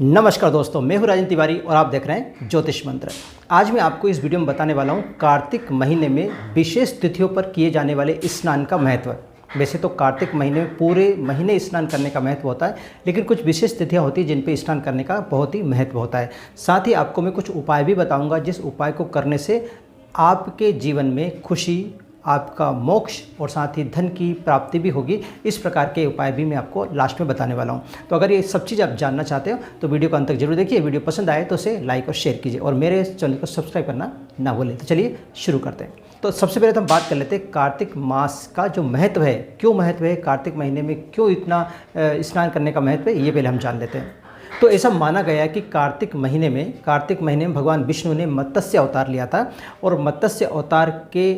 नमस्कार दोस्तों, मैं हूं राजन तिवारी और आप देख रहे हैं ज्योतिष मंत्र। आज मैं आपको इस वीडियो में बताने वाला हूं कार्तिक महीने में विशेष तिथियों पर किए जाने वाले स्नान का महत्व। वैसे तो कार्तिक महीने में पूरे महीने स्नान करने का महत्व होता है, लेकिन कुछ विशेष तिथियां होती हैं जिन पे स्नान करने का बहुत ही महत्व होता है। साथ ही आपको मैं कुछ उपाय भी बताऊँगा जिस उपाय को करने से आपके जीवन में खुशी, आपका मोक्ष और साथ ही धन की प्राप्ति भी होगी। इस प्रकार के उपाय भी मैं आपको लास्ट में बताने वाला हूं। तो अगर ये सब चीज़ आप जानना चाहते हो तो वीडियो को अंत तक जरूर देखिए। वीडियो पसंद आए तो उसे लाइक और शेयर कीजिए और मेरे चैनल को सब्सक्राइब करना ना भूलें। तो चलिए शुरू करते हैं। तो सबसे पहले तो हम बात कर लेते हैं कार्तिक मास का जो महत्व है, क्यों महत्व है, कार्तिक महीने में क्यों इतना स्नान करने का महत्व है, ये पहले हम जान लेते हैं। तो ऐसा माना गया है कि कार्तिक महीने में भगवान विष्णु ने मत्स्य अवतार लिया था और मत्स्य अवतार के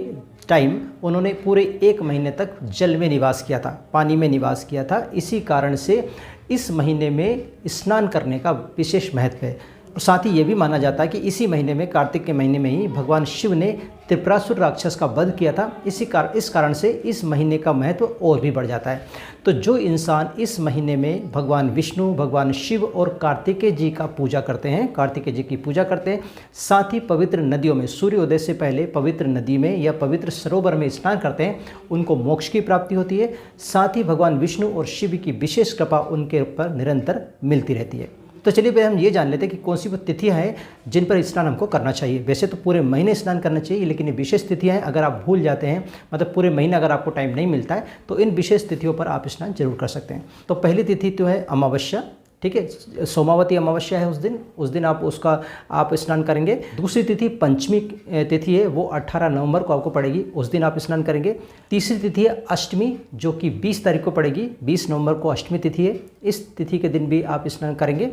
टाइम उन्होंने पूरे 1 महीने तक जल में निवास किया था, पानी में निवास किया था। इसी कारण से इस महीने में स्नान करने का विशेष महत्व है। और साथ ही ये भी माना जाता है कि इसी महीने में, कार्तिक के महीने में ही भगवान शिव ने त्रिपुरासुर राक्षस का वध किया था। इस कारण से इस महीने का महत्व और भी बढ़ जाता है। तो जो इंसान इस महीने में भगवान विष्णु, भगवान शिव और कार्तिकेय जी का पूजा करते हैं, कार्तिकेय जी की पूजा करते हैं, साथ ही पवित्र नदियों में सूर्योदय से पहले पवित्र नदी में या पवित्र सरोवर में स्नान करते हैं, उनको मोक्ष की प्राप्ति होती है। साथ ही भगवान विष्णु और शिव की विशेष कृपा उनके ऊपर निरंतर मिलती रहती है। तो चलिए पहले हम ये जान लेते हैं कि कौन सी वो तिथियाँ हैं जिन पर स्नान हमको करना चाहिए। वैसे तो पूरे महीने स्नान करना चाहिए, लेकिन ये विशेष तिथियाँ हैं। अगर आप भूल जाते हैं, मतलब पूरे महीने अगर आपको टाइम नहीं मिलता है, तो इन विशेष तिथियों पर आप स्नान जरूर कर सकते हैं। तो पहली तिथि तो है अमावस्या, ठीक है, सोमावती अमावस्या है। उस दिन आप स्नान करेंगे। दूसरी तिथि पंचमी तिथि है, वो 18 नवंबर को आपको पड़ेगी, उस दिन आप स्नान करेंगे। तीसरी तिथि है अष्टमी, जो कि 20 तारीख को पड़ेगी, 20 नवंबर को अष्टमी तिथि है, इस तिथि के दिन भी आप स्नान करेंगे।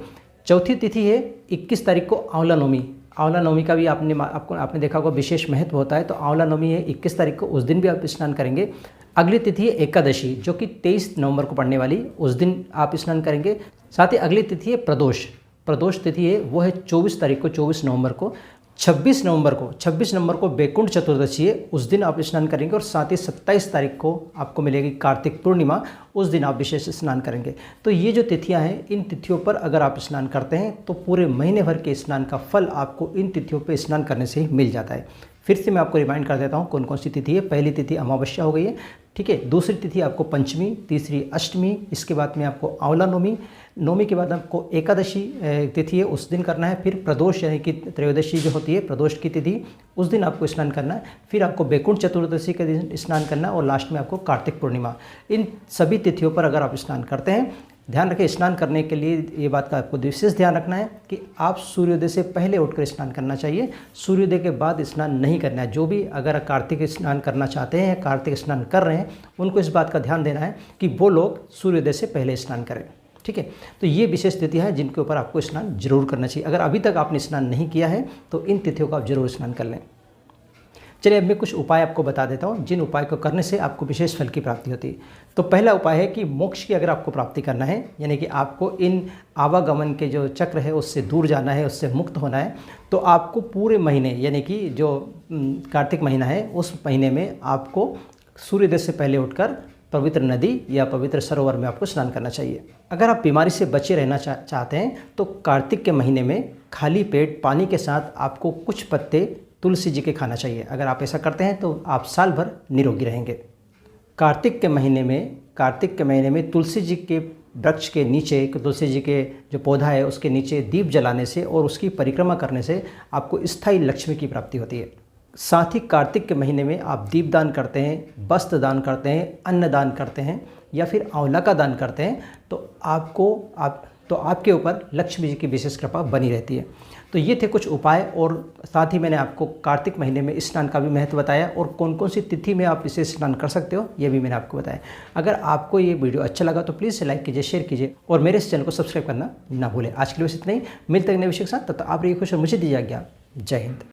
चौथी तिथि है 21 तारीख को आंवला नवमी। आंवला नवमी का भी आपने देखा होगा विशेष महत्व होता है। तो आंवला नवमी है 21 तारीख को, उस दिन भी आप स्नान करेंगे। अगली तिथि है एकादशी, जो कि 23 नवंबर को पड़ने वाली, उस दिन आप स्नान करेंगे। साथ ही अगली तिथि है प्रदोष। प्रदोष तिथि है वो है 24 तारीख को, 24 नवंबर को। 26 नवंबर को बैकुंठ चतुर्दशी है, उस दिन आप स्नान करेंगे। और साथ ही 27 तारीख को आपको मिलेगी कार्तिक पूर्णिमा, उस दिन आप विशेष स्नान करेंगे। तो ये जो तिथियां हैं, इन तिथियों पर अगर आप स्नान करते हैं तो पूरे महीने भर के स्नान का फल आपको इन तिथियों पर स्नान करने से ही मिल जाता है। फिर से मैं आपको रिमाइंड कर देता हूँ कौन कौन सी तिथि है। पहली तिथि अमावस्या हो गई है, ठीक है। दूसरी तिथि आपको पंचमी, तीसरी अष्टमी, इसके बाद में आपको आंवला नवमी के बाद आपको एकादशी तिथि है, उस दिन करना है। फिर प्रदोष यानी कि त्रयोदशी जो होती है, प्रदोष की तिथि, उस दिन आपको स्नान करना है। फिर आपको बैकुंठ चतुर्दशी के दिन स्नान करना है और लास्ट में आपको कार्तिक पूर्णिमा। इन सभी तिथियों पर अगर आप स्नान करते हैं, ध्यान रखें स्नान करने के लिए ये बात का आपको विशेष ध्यान रखना है कि आप सूर्योदय से पहले उठकर स्नान करना चाहिए, सूर्योदय के बाद स्नान नहीं करना है। जो भी अगर कार्तिक स्नान करना चाहते हैं, कार्तिक स्नान कर रहे हैं, उनको इस बात का ध्यान देना है कि वो लोग सूर्योदय से पहले स्नान करें, ठीक है। तो ये विशेष तिथियाँ हैं जिनके ऊपर आपको स्नान जरूर करना चाहिए। अगर अभी तक आपने स्नान नहीं किया है तो इन तिथियों का आप जरूर स्नान कर लें। चलिए अब मैं कुछ उपाय आपको बता देता हूँ जिन उपाय को करने से आपको विशेष फल की प्राप्ति होती है। तो पहला उपाय है कि मोक्ष की अगर आपको प्राप्ति करना है, यानी कि आपको इन आवागमन के जो चक्र है उससे दूर जाना है, उससे मुक्त होना है, तो आपको पूरे महीने, यानी कि जो कार्तिक महीना है, उस महीने में आपको सूर्योदय से पहले उठकर पवित्र नदी या पवित्र सरोवर में आपको स्नान करना चाहिए। अगर आप बीमारी से बचे रहना चाहते हैं तो कार्तिक के महीने में खाली पेट पानी के साथ आपको कुछ पत्ते तुलसी जी के खाना चाहिए। अगर आप ऐसा करते हैं तो आप साल भर निरोगी रहेंगे। कार्तिक के महीने में तुलसी जी के वृक्ष के नीचे, तुलसी जी के जो पौधा है उसके नीचे दीप जलाने से और उसकी परिक्रमा करने से आपको स्थायी लक्ष्मी की प्राप्ति होती है। साथ ही कार्तिक के महीने में आप दीप दान करते हैं, वस्त्र दान करते हैं, अन्न दान करते हैं या फिर आंवला का दान करते हैं तो आपके ऊपर लक्ष्मी जी की विशेष कृपा बनी रहती है। तो ये थे कुछ उपाय, और साथ ही मैंने आपको कार्तिक महीने में स्नान का भी महत्व बताया और कौन कौन सी तिथि में आप इसे स्नान कर सकते हो ये भी मैंने आपको बताया। अगर आपको ये वीडियो अच्छा लगा तो प्लीज़ लाइक कीजिए, शेयर कीजिए और मेरे इस चैनल को सब्सक्राइब करना ना भूलें। आज के लिए बस इतना ही, मिलते हैं नए विषय के साथ। तब तक आप रहिए खुश और मुझे दीजिए आज्ञा। जय हिंद।